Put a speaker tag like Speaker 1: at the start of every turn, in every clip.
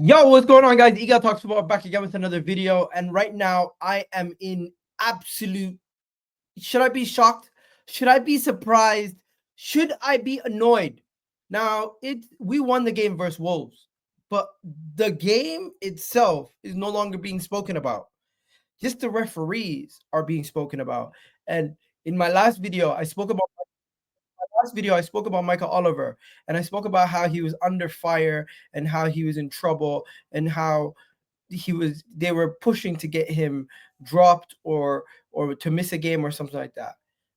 Speaker 1: Yo, what's going on, guys? Egal Talks Football back again with another video. And right now, I am in absolute. Should I be shocked? Should I be surprised? Should I be annoyed? Now, we won the game versus Wolves, but the game itself is no longer being spoken about. Just the referees are being spoken about. And in my last video, I spoke about Michael Oliver, and I spoke about how he was under fire and how he was in trouble and how they were pushing to get him dropped or to miss a game or something like that.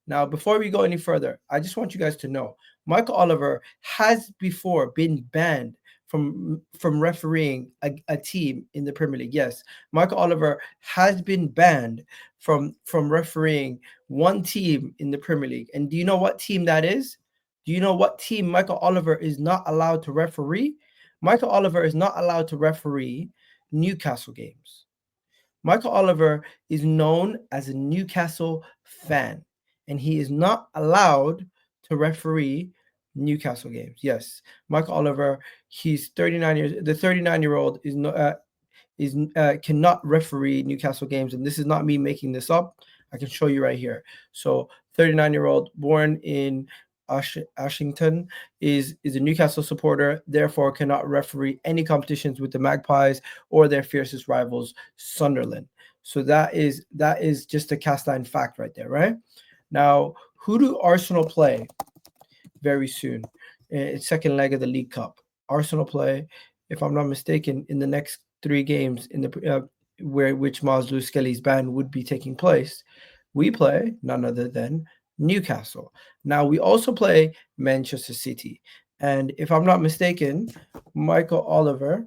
Speaker 1: Now, before we go any further, I just want you guys to know Michael Oliver has before been banned from refereeing a team in the Premier League. Yes, Michael Oliver has been banned from refereeing one team in the Premier League. And do you know what team that is? Do you know what team Michael Oliver is not allowed to referee? Michael Oliver is not allowed to referee Newcastle games. Michael Oliver is known as a Newcastle fan, and he is not allowed to referee Newcastle games. Yes, Michael Oliver, he's 39 years. The 39-year-old cannot referee Newcastle games, and this is not me making this up. I can show you right here. So, 39-year-old, born in Ashington, is a Newcastle supporter, therefore cannot referee any competitions with the Magpies or their fiercest rivals, Sunderland. So that is just a cast iron fact right there, right? Now, who do Arsenal play very soon? It's second leg of the League Cup. Arsenal play, if I'm not mistaken, in the next 3 games in the which Lewis-Skelly's ban would be taking place. We play none other than Newcastle. Now, we also play Manchester City. And if I'm not mistaken, Michael Oliver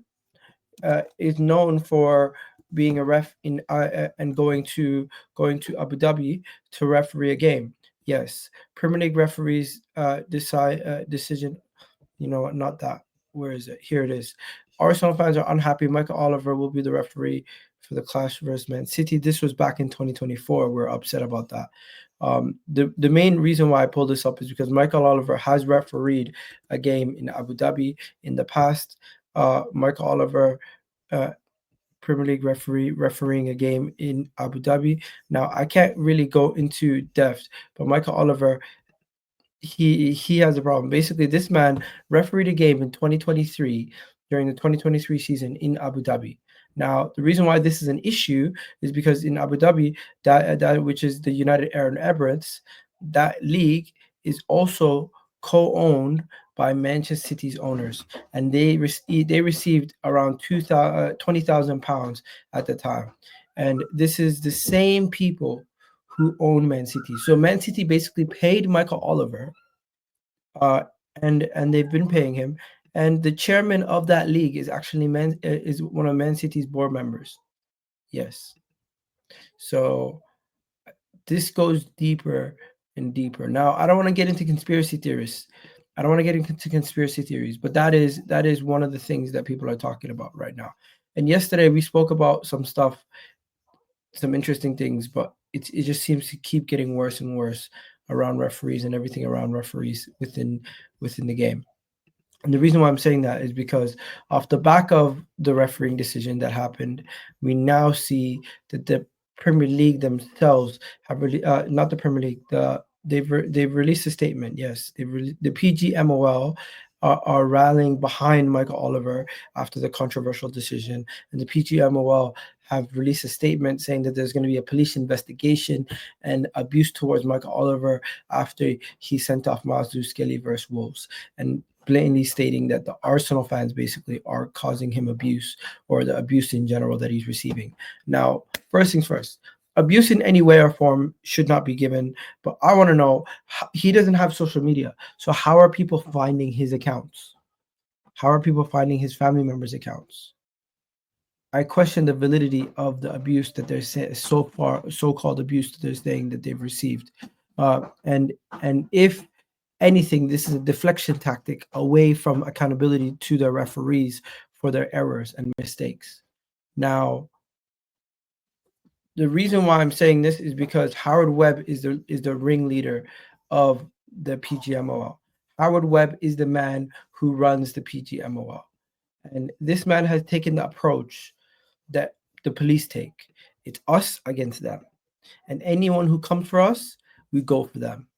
Speaker 1: is known for being a ref in and going to Abu Dhabi to referee a game. Yes, Premier League referees decision. You know what? Not that. Where is it? Here it is. Arsenal fans are unhappy. Michael Oliver will be the referee for the clash versus Man City. This was back in 2024. We're upset about that. The main reason why I pulled this up is because Michael Oliver has refereed a game in Abu Dhabi in the past. Michael Oliver, Premier League refereeing a game in Abu Dhabi. Now, I can't really go into depth, but Michael Oliver, he has a problem. Basically, this man refereed a game in 2023 during the 2023 season in Abu Dhabi. Now, the reason why this is an issue is because in Abu Dhabi, that which is the United Arab Emirates, that league is also co-owned by Manchester City's owners, and they received around £20,000 at the time, and this is the same people who own Man City. So Man City basically paid Michael Oliver, and they've been paying him. And the chairman of that league is actually is one of Man City's board members. Yes. So this goes deeper and deeper. Now, I don't want to get into conspiracy theories. I don't want to get into conspiracy theories, but that is one of the things that people are talking about right now. And yesterday we spoke about some stuff, some interesting things, but it just seems to keep getting worse and worse around referees and everything around referees within the game. And the reason why I'm saying that is because off the back of the refereeing decision that happened, we now see that the Premier League themselves have really not the Premier League. They've released a statement. Yes, the PGMOL are rallying behind Michael Oliver after the controversial decision, and the PGMOL have released a statement saying that there's going to be a police investigation and abuse towards Michael Oliver after he sent off Lewis-Skelly versus Wolves, and blatantly stating that the Arsenal fans basically are causing him abuse, or the abuse in general that he's receiving. Now, first things first, abuse in any way or form should not be given, but I want to know, he doesn't have social media, so how are people finding his accounts? How are people finding his family members' accounts? I question the validity of the abuse that they're saying, so-called abuse that they're saying that they've received, and if anything, this is a deflection tactic away from accountability to the referees for their errors and mistakes. Now, the reason why I'm saying this is because Howard Webb is the ringleader of the PGMOL. Howard Webb is the man who runs the PGMOL. And this man has taken the approach that the police take. It's us against them. And anyone who comes for us, we go for them.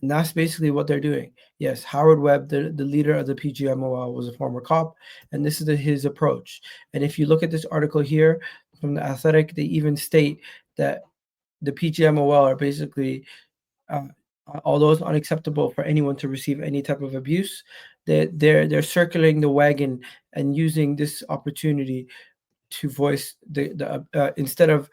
Speaker 1: And that's basically what they're doing. Yes, Howard Webb, the leader of the PGMOL, was a former cop, and this is his approach. And if you look at this article here from The Athletic, they even state that the PGMOL are basically, uh, although it's unacceptable for anyone to receive any type of abuse, they're circling the wagon and using this opportunity to voice the instead of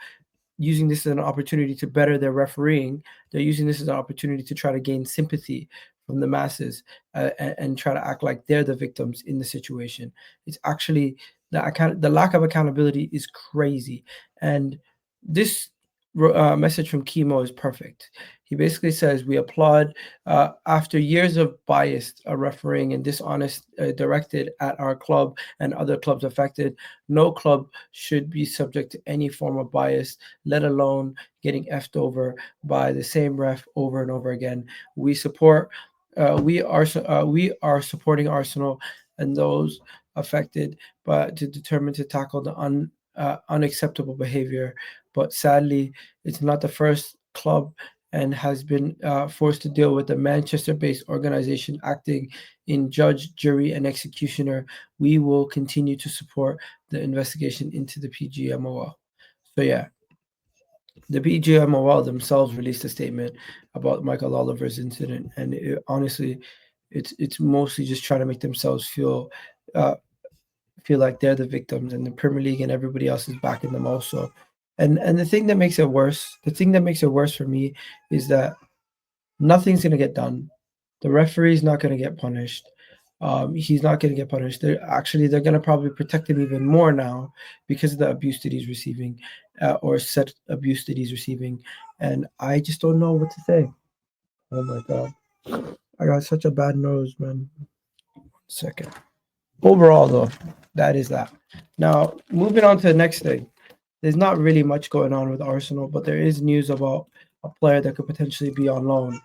Speaker 1: using this as an opportunity to better their refereeing, they're using this as an opportunity to try to gain sympathy from the masses, and try to act like they're the victims in the situation. It's actually the lack of accountability is crazy. And this message from Chemo is perfect. He basically says, we applaud after years of biased refereeing and dishonest directed at our club and other clubs affected. No club should be subject to any form of bias, let alone getting effed over by the same ref over and over again. We are supporting Arsenal and those affected, but to determine to tackle the unacceptable behavior. But sadly, it's not the first club and has been forced to deal with a Manchester-based organization acting in judge, jury, and executioner. We will continue to support the investigation into the PGMOL. So yeah, the PGMOL themselves released a statement about Michael Oliver's incident, and honestly, it's mostly just trying to make themselves uh, feel like they're the victims, and the Premier League and everybody else is backing them also. And the thing that makes it worse, for me, is that nothing's gonna get done. The referee's not gonna get punished. He's not gonna get punished. They're gonna probably protect him even more now because of the abuse that he's receiving, or said abuse that he's receiving. And I just don't know what to say. Oh my god, I got such a bad nose, man. 1 second. Overall, though, that is that. Now, moving on to the next thing. There's not really much going on with Arsenal, but there is news about a player that could potentially be on loan.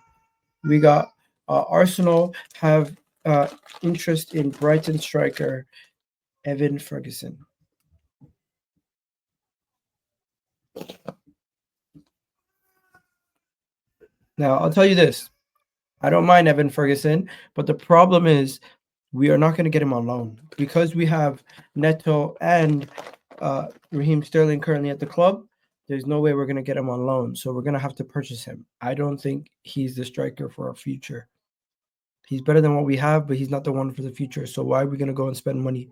Speaker 1: We got Arsenal have interest in Brighton striker Evan Ferguson. Now, I'll tell you this. I don't mind Evan Ferguson, but the problem is we are not going to get him on loan because we have Neto and Raheem Sterling currently at the club. There's no way we're going to get him on loan, so we're going to have to purchase him. I don't think he's the striker for our future. He's better than what we have, but he's not the one for the future. So why are we going to go and spend money?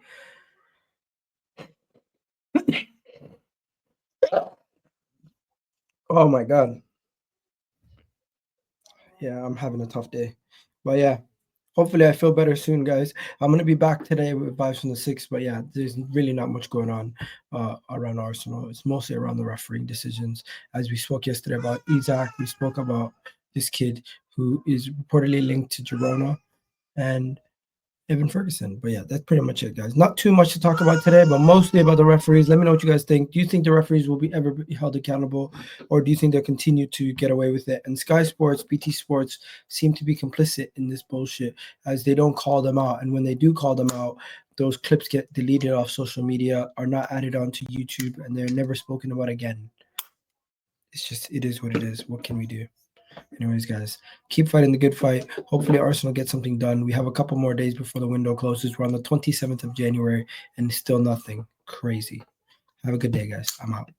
Speaker 1: Oh my god. Yeah, I'm having a tough day. But yeah, hopefully I feel better soon, guys. I'm going to be back today with Vibes from the Six. But yeah, there's really not much going on around Arsenal. It's mostly around the refereeing decisions. As we spoke yesterday about Isaac, we spoke about this kid who is reportedly linked to Girona and Evan Ferguson. But yeah, that's pretty much it, guys. Not too much to talk about today, but mostly about the referees. Let me know what you guys think. Do you think the referees will ever be held accountable, or do you think they'll continue to get away with it? And Sky Sports, BT Sports seem to be complicit in this bullshit as they don't call them out. And when they do call them out, those clips get deleted off social media, are not added onto YouTube, and they're never spoken about again. It's just, it is what it is. What can we do? Anyways, guys, keep fighting the good fight. Hopefully, Arsenal gets something done. We have a couple more days before the window closes. We're on the 27th of January, and still nothing. Crazy. Have a good day, guys. I'm out.